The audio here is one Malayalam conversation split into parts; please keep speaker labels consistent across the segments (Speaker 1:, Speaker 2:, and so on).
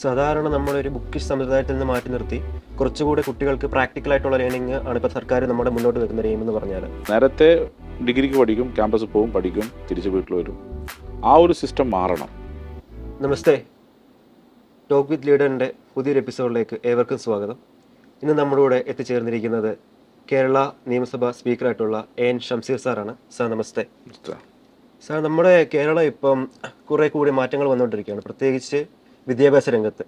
Speaker 1: സാധാരണ നമ്മളൊരു ബുക്കിഷ് സമ്പ്രദായത്തിൽ നിന്ന് മാറ്റി നിർത്തി കുറച്ചുകൂടി കുട്ടികൾക്ക് പ്രാക്ടിക്കലായിട്ടുള്ള ലേണിംഗ് ആണ് ഇപ്പോൾ സർക്കാർ നമ്മുടെ മുന്നോട്ട് വെക്കുന്ന എയിം എന്ന് പറഞ്ഞാൽ.
Speaker 2: നേരത്തെ ഡിഗ്രിക്ക് പഠിക്കും, ക്യാമ്പസിൽ പോകും, പഠിക്കും, തിരിച്ച് വീട്ടിൽ വരും. ആ ഒരു സിസ്റ്റം മാറണം.
Speaker 1: നമസ്തേ, ടോക്ക് വിത്ത് ലീഡറിൻ്റെ പുതിയൊരു എപ്പിസോഡിലേക്ക് ഏവർക്കും സ്വാഗതം. ഇന്ന് നമ്മുടെ കൂടെ എത്തിച്ചേർന്നിരിക്കുന്നത് കേരള നിയമസഭാ സ്പീക്കറായിട്ടുള്ള എൻ ഷംസീർ സാറാണ്. സാർ നമസ്തേ. സാർ, നമ്മുടെ കേരളം ഇപ്പം കുറേ കൂടി മാറ്റങ്ങൾ വന്നുകൊണ്ടിരിക്കുകയാണ്, പ്രത്യേകിച്ച് വിദ്യാഭ്യാസ രംഗത്ത്.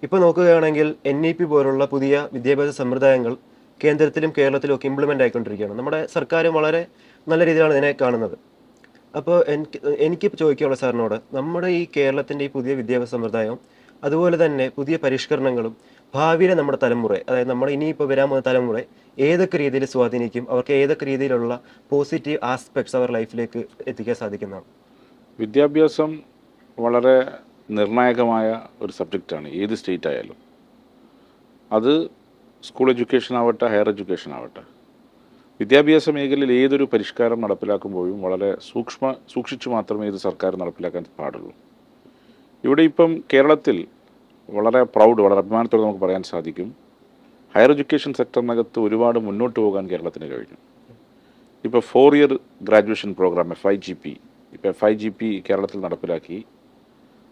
Speaker 1: ഇപ്പോൾ നോക്കുകയാണെങ്കിൽ NEP പോലുള്ള പുതിയ വിദ്യാഭ്യാസ സമ്പ്രദായങ്ങൾ കേന്ദ്രത്തിലും കേരളത്തിലും ഒക്കെ ഇംപ്ലിമെൻ്റ് ആയിക്കൊണ്ടിരിക്കുകയാണ്. നമ്മുടെ സർക്കാർ വളരെ നല്ല രീതിയിലാണ് ഇതിനെ കാണുന്നത്. അപ്പോൾ എനിക്ക് ചോദിക്കാനുള്ള സാറിനോട്, നമ്മുടെ ഈ കേരളത്തിൻ്റെ ഈ പുതിയ വിദ്യാഭ്യാസ സമ്പ്രദായം അതുപോലെ തന്നെ പുതിയ പരിഷ്കരണങ്ങളും ഭാവിയിലെ നമ്മുടെ തലമുറ, അതായത് നമ്മുടെ ഇനിയിപ്പോൾ വരാൻ പോകുന്ന തലമുറ ഏതൊക്കെ രീതിയിൽ സ്വാധീനിക്കും, അവർക്ക് ഏതൊക്കെ രീതിയിലുള്ള പോസിറ്റീവ് ആസ്പെക്ട്സ് അവർ ലൈഫിലേക്ക് എത്തിക്കാൻ സാധിക്കുന്നതാണ്?
Speaker 2: വിദ്യാഭ്യാസം വളരെ നിർണായകമായ ഒരു സബ്ജക്റ്റാണ് ഏത് സ്റ്റേറ്റ് ആയാലും. അത് സ്കൂൾ എഡ്യൂക്കേഷൻ ആവട്ടെ, ഹയർ എഡ്യൂക്കേഷൻ ആവട്ടെ. വിദ്യാഭ്യാസ മേഖലയിൽ ഏതൊരു പരിഷ്കാരം നടപ്പിലാക്കുമ്പോഴും വളരെ സൂക്ഷിച്ചു മാത്രമേ ഇത് സർക്കാർ നടപ്പിലാക്കാൻ പാടുള്ളൂ. ഇവിടെ ഇപ്പം കേരളത്തിൽ വളരെ വളരെ അഭിമാനത്തോടെ നമുക്ക് പറയാൻ സാധിക്കും, ഹയർ എഡ്യൂക്കേഷൻ സെക്ടറിനകത്ത് ഒരുപാട് മുന്നോട്ട് പോകാൻ കേരളത്തിന് കഴിഞ്ഞു. ഇപ്പോൾ 4 ഇയർ ഗ്രാജുവേഷൻ പ്രോഗ്രാം FIGP, ഇപ്പോൾ FIGP കേരളത്തിൽ നടപ്പിലാക്കി.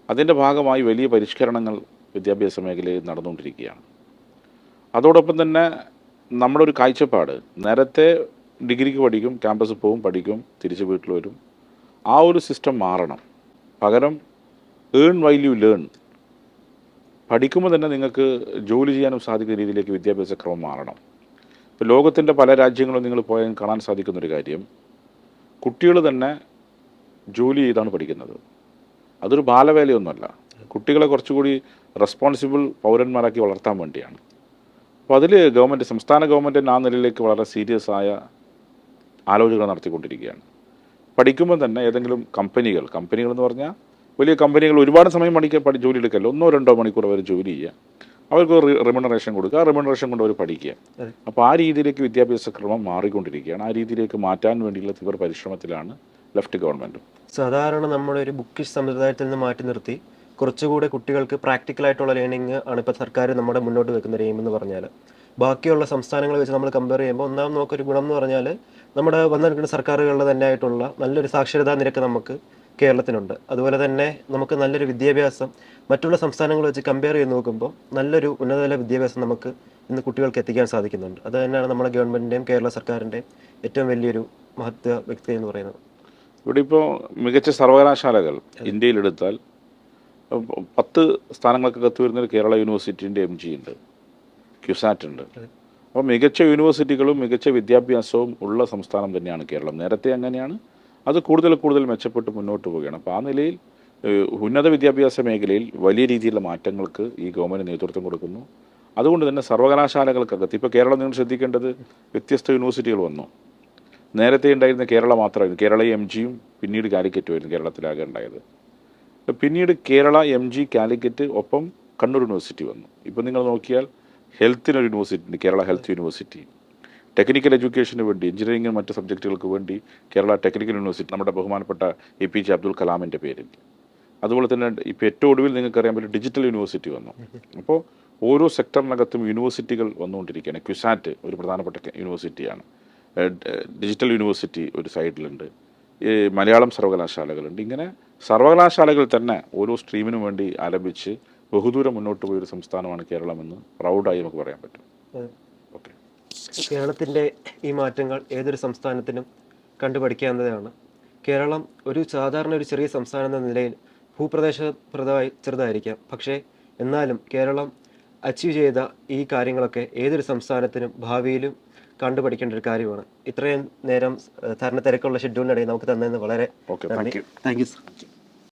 Speaker 2: അതിൻ്റെ ഭാഗമായി വലിയ പരിഷ്കരണങ്ങൾ വിദ്യാഭ്യാസ മേഖലയിൽ നടന്നുകൊണ്ടിരിക്കുകയാണ്. അതോടൊപ്പം തന്നെ നമ്മുടെ ഒരു കാഴ്ചപ്പാട്, നേരത്തെ ഡിഗ്രിക്ക് പഠിക്കും, ക്യാമ്പസിൽ പോകും, പഠിക്കും, തിരിച്ച് വീട്ടിൽ വരും. ആ ഒരു സിസ്റ്റം മാറണം. പകരം ഏൺ വൈൽ യു ലേൺ, പഠിക്കുമ്പോൾ തന്നെ നിങ്ങൾക്ക് ജോലി ചെയ്യാനും സാധിക്കുന്ന രീതിയിലേക്ക് വിദ്യാഭ്യാസ ക്രമം മാറണം. ഇപ്പോൾ ലോകത്തിൻ്റെ പല രാജ്യങ്ങളും നിങ്ങൾ പോയാൽ കാണാൻ സാധിക്കുന്നൊരു കാര്യം, കുട്ടികൾ തന്നെ ജോലി ചെയ്താണ് പഠിക്കുന്നത്. അതൊരു ബാലവേലയൊന്നുമല്ല, കുട്ടികളെ കുറച്ചുകൂടി റെസ്പോൺസിബിൾ പൗരന്മാരാക്കി വളർത്താൻ വേണ്ടിയാണ്. അപ്പോൾ അതിൽ സംസ്ഥാന ഗവൺമെൻറ് ആ നിലയിലേക്ക് വളരെ സീരിയസ് ആയ ആലോചനകൾ നടത്തിക്കൊണ്ടിരിക്കുകയാണ്. പഠിക്കുമ്പോൾ തന്നെ ഏതെങ്കിലും കമ്പനികൾ എന്ന് പറഞ്ഞാൽ വലിയ കമ്പനികൾ ഒരുപാട് സമയം ജോലി എടുക്കല്ലോ, 1-2 മണിക്കൂർ അവർ ജോലി ചെയ്യുക, അവർക്ക് റിമ്യൂണറേഷൻ കൊടുക്കുക, ആ റിമ്യൂണറേഷൻ കൊണ്ട് അവർ പഠിക്കുക. അപ്പോൾ ആ രീതിയിലേക്ക് വിദ്യാഭ്യാസ ക്രമം മാറിക്കൊണ്ടിരിക്കുകയാണ്. ആ രീതിയിലേക്ക് മാറ്റാൻ വേണ്ടിയുള്ള തീവ്ര പരിശ്രമത്തിലാണ് ലെഫ്റ്റ് ഗവൺമെൻറ്റും.
Speaker 1: സാധാരണ നമ്മളൊരു ബുക്കിഷ് സമ്പ്രദായത്തിൽ നിന്ന് മാറ്റി നിർത്തി കുറച്ചുകൂടെ കുട്ടികൾക്ക് പ്രാക്ടിക്കലായിട്ടുള്ള ലേണിംഗ് ആണ് ഇപ്പോൾ സർക്കാർ നമ്മുടെ മുന്നോട്ട് വെക്കുന്ന എയിം എന്ന് പറഞ്ഞാൽ. ബാക്കിയുള്ള സംസ്ഥാനങ്ങൾ വെച്ച് നമ്മൾ കമ്പയർ ചെയ്യുമ്പോൾ ഒന്നാമത് നമുക്കൊരു ഗുണം എന്ന് പറഞ്ഞാൽ നമ്മുടെ വന്നിരിക്കുന്ന സർക്കാരുകളുടെ തന്നെ ആയിട്ടുള്ള നല്ലൊരു സാക്ഷരതാ നിരക്ക് നമുക്ക് കേരളത്തിനുണ്ട്. അതുപോലെ തന്നെ നമുക്ക് നല്ലൊരു വിദ്യാഭ്യാസം മറ്റുള്ള സംസ്ഥാനങ്ങൾ വെച്ച് കമ്പയർ ചെയ്ത് നോക്കുമ്പോൾ നല്ലൊരു ഉന്നതതല വിദ്യാഭ്യാസം നമുക്ക് ഇന്ന് കുട്ടികൾക്ക് എത്തിക്കാൻ സാധിക്കുന്നുണ്ട്. അത് തന്നെയാണ് നമ്മുടെ ഗവൺമെൻറ്റിൻ്റെയും കേരള സർക്കാരിൻ്റെയും ഏറ്റവും വലിയൊരു മഹത്വ വ്യക്തി എന്ന് പറയുന്നത്.
Speaker 2: ഇവിടെ ഇപ്പോൾ മികച്ച സർവകലാശാലകൾ ഇന്ത്യയിലെടുത്താൽ 10 സ്ഥാനങ്ങൾക്കകത്ത് വരുന്നൊരു കേരള യൂണിവേഴ്സിറ്റിൻ്റെ MG ഉണ്ട്, ക്യുസാറ്റ് ഉണ്ട്. അപ്പോൾ മികച്ച യൂണിവേഴ്സിറ്റികളും മികച്ച വിദ്യാഭ്യാസവും ഉള്ള സംസ്ഥാനം തന്നെയാണ് കേരളം. നേരത്തെ അങ്ങനെയാണ്, അത് കൂടുതൽ മെച്ചപ്പെട്ട് മുന്നോട്ട് പോവുകയാണ്. അപ്പോൾ ആ നിലയിൽ ഉന്നത വിദ്യാഭ്യാസ മേഖലയിൽ വലിയ രീതിയിലുള്ള മാറ്റങ്ങൾക്ക് ഈ ഗവൺമെൻറ് നേതൃത്വം കൊടുക്കുന്നു. അതുകൊണ്ട് തന്നെ സർവകലാശാലകൾക്കകത്ത് ഇപ്പോൾ കേരളം നിങ്ങൾ ശ്രദ്ധിക്കേണ്ടത്, വ്യത്യസ്ത യൂണിവേഴ്സിറ്റികൾ വന്നു. നേരത്തെ ഉണ്ടായിരുന്ന കേരള മാത്രമായിരുന്നു, കേരള MGയും പിന്നീട് കാലിക്കറ്റും ആയിരുന്നു കേരളത്തിലാകെ ഉണ്ടായത്. പിന്നീട് കേരള MG, കാലിക്കറ്റ്, ഒപ്പം കണ്ണൂർ യൂണിവേഴ്സിറ്റി വന്നു. ഇപ്പോൾ നിങ്ങൾ നോക്കിയാൽ ഹെൽത്തിനൊരു യൂണിവേഴ്സിറ്റി ഉണ്ട്, കേരള ഹെൽത്ത് യൂണിവേഴ്സിറ്റി. ടെക്നിക്കൽ എഡ്യൂക്കേഷന് വേണ്ടി, എഞ്ചിനീയറിംഗിനും മറ്റ് സബ്ജക്റ്റുകൾക്ക് വേണ്ടി കേരള ടെക്നിക്കൽ യൂണിവേഴ്സിറ്റി, നമ്മുടെ ബഹുമാനപ്പെട്ട APJ അബ്ദുൽ കലാമിൻ്റെ പേരിൽ. അതുപോലെ തന്നെ ഇപ്പോൾ ഏറ്റവും ഒടുവിൽ നിങ്ങൾക്കറിയാൻ പറ്റും ഡിജിറ്റൽ യൂണിവേഴ്സിറ്റി വന്നു. അപ്പോൾ ഓരോ സെക്ടറിനകത്തും യൂണിവേഴ്സിറ്റികൾ വന്നുകൊണ്ടിരിക്കുകയാണ്. ക്യുസാറ്റ് ഒരു പ്രധാനപ്പെട്ട യൂണിവേഴ്സിറ്റിയാണ്. ഡിജിറ്റൽ യൂണിവേഴ്സിറ്റി ഒരു സൈഡിലുണ്ട്, മലയാളം സർവകലാശാലകളുണ്ട്. ഇങ്ങനെ സർവകലാശാലകൾ തന്നെ ഓരോ സ്ട്രീമിനും വേണ്ടി ആരംഭിച്ച് ബഹുദൂരം മുന്നോട്ട് പോയൊരു സംസ്ഥാനമാണ് കേരളമെന്ന് പ്രൗഡായി നമുക്ക് പറയാൻ പറ്റും. ഓക്കെ,
Speaker 1: കേരളത്തിൻ്റെ ഈ മാറ്റങ്ങൾ ഏതൊരു സംസ്ഥാനത്തിനും കണ്ടുപഠിക്കാവുന്നതാണ്. കേരളം ഒരു സാധാരണ ഒരു ചെറിയ സംസ്ഥാനം എന്ന നിലയിൽ ഭൂപ്രദേശപരമായി ചെറുതായിരിക്കാം, പക്ഷേ എന്നാലും കേരളം അച്ചീവ് ചെയ്ത ഈ കാര്യങ്ങളൊക്കെ ഏതൊരു സംസ്ഥാനത്തിനും ഭാവിയിലും കണ്ടുപഠിക്കേണ്ട ഒരു കാര്യമാണ്. ഇത്രയും നേരം സാറിന് തിരക്കുള്ള ഷെഡ്യൂളിനിടയിൽ നമുക്ക് തന്നതിന് വളരെ
Speaker 2: thank you.
Speaker 1: Thank you sir.